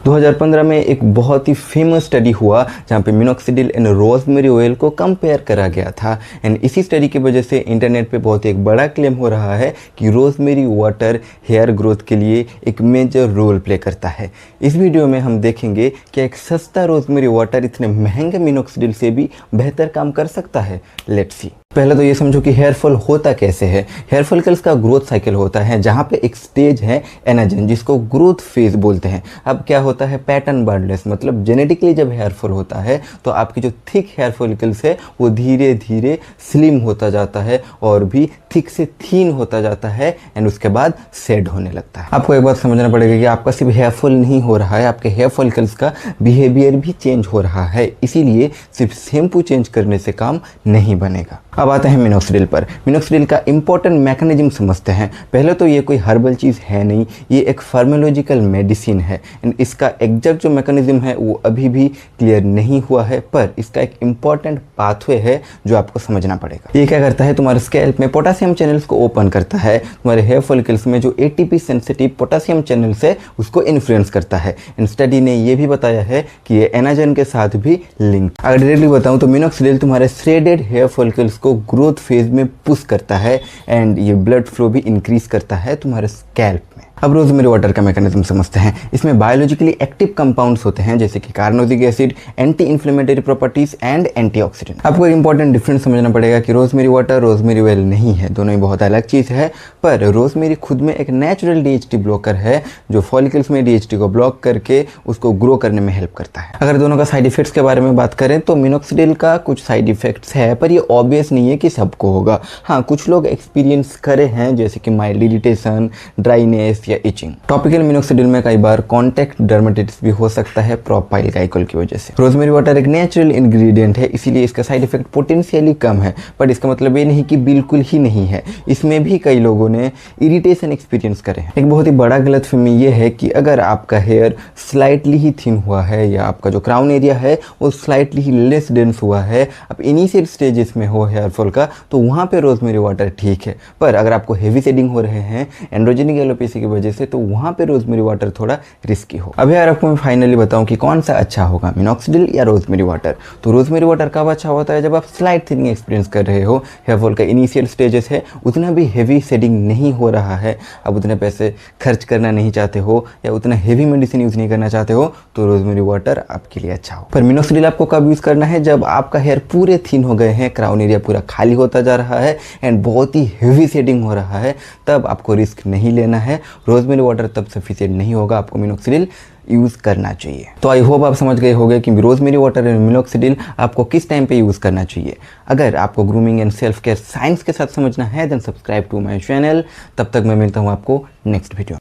2015 में एक बहुत ही फेमस स्टडी हुआ जहाँ पे मिनोक्सिडिल एंड रोजमेरी ऑयल को कंपेयर करा गया था। एंड इसी स्टडी की वजह से इंटरनेट पे बहुत एक बड़ा क्लेम हो रहा है कि रोजमेरी वाटर हेयर ग्रोथ के लिए एक मेजर रोल प्ले करता है। इस वीडियो में हम देखेंगे कि एक सस्ता रोजमेरी वाटर इतने महंगे मिनोक्सिडिल से भी बेहतर काम कर सकता है। Let's see. पहले तो ये समझो कि हेयर फॉल होता कैसे है। हेयर फॉलिकल्स का ग्रोथ साइकिल होता है जहाँ पे एक स्टेज है एनाजन, जिसको ग्रोथ फेज बोलते हैं। अब क्या होता है, पैटर्न बार्डलेस, मतलब जेनेटिकली जब हेयर फॉल होता है तो आपकी जो थिक हेयर फॉलिकल्स है वो धीरे धीरे स्लिम होता जाता है और भी थिक से थीन होता जाता है एंड उसके बाद सेड होने लगता है। आपको एक बात समझना पड़ेगा कि आपका सिर्फ हेयर फॉल नहीं हो रहा है, आपके हेयर फॉलिकल्स का बिहेवियर भी चेंज हो रहा है। इसीलिए सिर्फ शैम्पू चेंज करने से काम नहीं बनेगा। अब आते हैं मिनोक्सिडिल पर। मिनोक्सिडिल का इंपॉर्टेंट मैकेनिज्म समझते हैं। पहले तो ये कोई हर्बल चीज़ है नहीं, ये एक फार्माकोलॉजिकल मेडिसिन है एंड इसका एग्जैक्ट जो मैकेनिज्म है वो अभी भी क्लियर नहीं हुआ है, पर इसका एक इंपॉर्टेंट पाथवे है जो आपको समझना पड़ेगा। ये क्या करता है, तुम्हारे स्कैल्प में पोटेशियम चैनल्स को ओपन करता है। तुम्हारे हेयर फॉलिकल्स में जो एटीपी सेंसिटिव पोटेशियम चैनल्स है उसको इन्फ्लुएंस करता है। एंड स्टडी ने ये भी बताया है कि ये एनाजन के साथ भी लिंक। अगर डायरेक्टली बताऊं तो मिनोक्सिडिल तुम्हारे श्रेडेड हेयर फॉलिकल्स को ग्रोथ फेज में पुश करता है एंड ये ब्लड फ्लो भी इंक्रीज करता है तुम्हारे स्कैल्प में। अब रोजमेरी वाटर का मैकेनिज्म समझते हैं। इसमें बायोलॉजिकली एक्टिव कंपाउंड्स होते हैं जैसे कि carbonic acid, anti inflammatory properties and antioxidant. आपको एक इंपॉर्टेंट डिफरेंस समझना पड़ेगा कि रोजमेरी वाटर रोजमेरी ऑयल नहीं है, दोनों ही बहुत अलग चीज़ है। पर रोजमेरी खुद में एक नेचुरल डीएचटी ब्लॉकर है जो फॉलिकल्स में डीएचटी को ब्लॉक करके उसको ग्रो करने में हेल्प करता है। अगर दोनों का साइड इफेक्ट्स के बारे में बात करें तो मिनोक्सिडिल का कुछ साइड इफेक्ट्स है, पर ये ऑब्वियस नहीं है कि सबको होगा। हाँ, कुछ लोग एक्सपीरियंस करे हैं जैसे कि माइल्ड इरिटेशन, ड्राइनेस या इचिंग। टॉपिकल मिनोक्सिडिल में कई बार कॉन्टैक्ट डर्मेटाइटिस भी हो सकता है प्रोपाइल ग्लाइकोल की वजह से। रोजमेरी वाटर एक नेचुरल इंग्रेडिएंट है, इसीलिए इसका साइड इफेक्ट पोटेंशियली कम है, पर इसका मतलब ये नहीं कि बिल्कुल ही नहीं है। इसमें भी कई लोगों ने इरिटेशन एक्सपीरियंस करे हैं। एक बहुत ही बड़ा गलतफहमी ये है कि अगर आपका हेयर स्लाइटली ही थिन हुआ है या आपका जो क्राउन एरिया है वो स्लाइटली ही लेस डेंस हुआ है, अब इनिशियल स्टेजेस में हो हेयर फॉल का, तो वहाँ पे रोजमेरी वाटर ठीक है। पर अगर आपको हेवी शेडिंग हो रहे हैं एंड्रोजेनिक एलोपेसी की वजह से, तो वहाँ पे रोजमेरी वाटर थोड़ा रिस्की हो। अभी यार आपको मैं फाइनली बताऊं कि कौन सा अच्छा होगा, मिनोक्सिडिल या रोजमेरी वाटर। तो रोजमेरी वाटर कब अच्छा होता है, जब आप स्लाइट थिनिंग एक्सपीरियंस कर रहे हो, हेयर फॉल का इनिशियल स्टेजेस है, उतना भी हेवी शेडिंग नहीं हो रहा है, अब उतने पैसे खर्च करना नहीं चाहते हो या उतना हेवी मेडिसिन यूज़ नहीं करना चाहते हो, तो रोजमेरी वाटर आपके लिए अच्छा हो। पर मिनोक्सिडिल आपको कब यूज़ करना है, जब आपका हेयर पूरे थिन हो गए हैं, क्राउन एरिया पूरा खाली होता जा रहा है एंड बहुत ही हेवी शेडिंग हो रहा है, तब आपको रिस्क नहीं लेना है। रोजमेरी वाटर तब सफिशिएंट नहीं होगा, आपको मिनोक्सिडिल यूज़ करना चाहिए। तो आई होप आप समझ गए होंगे कि रोजमेरी वाटर एंड मिनोक्सिडिल आपको किस टाइम पे यूज़ करना चाहिए। अगर आपको grooming and self care science के साथ समझना है then subscribe to my channel. तब तक मैं मिलता हूँ आपको नेक्स्ट वीडियो।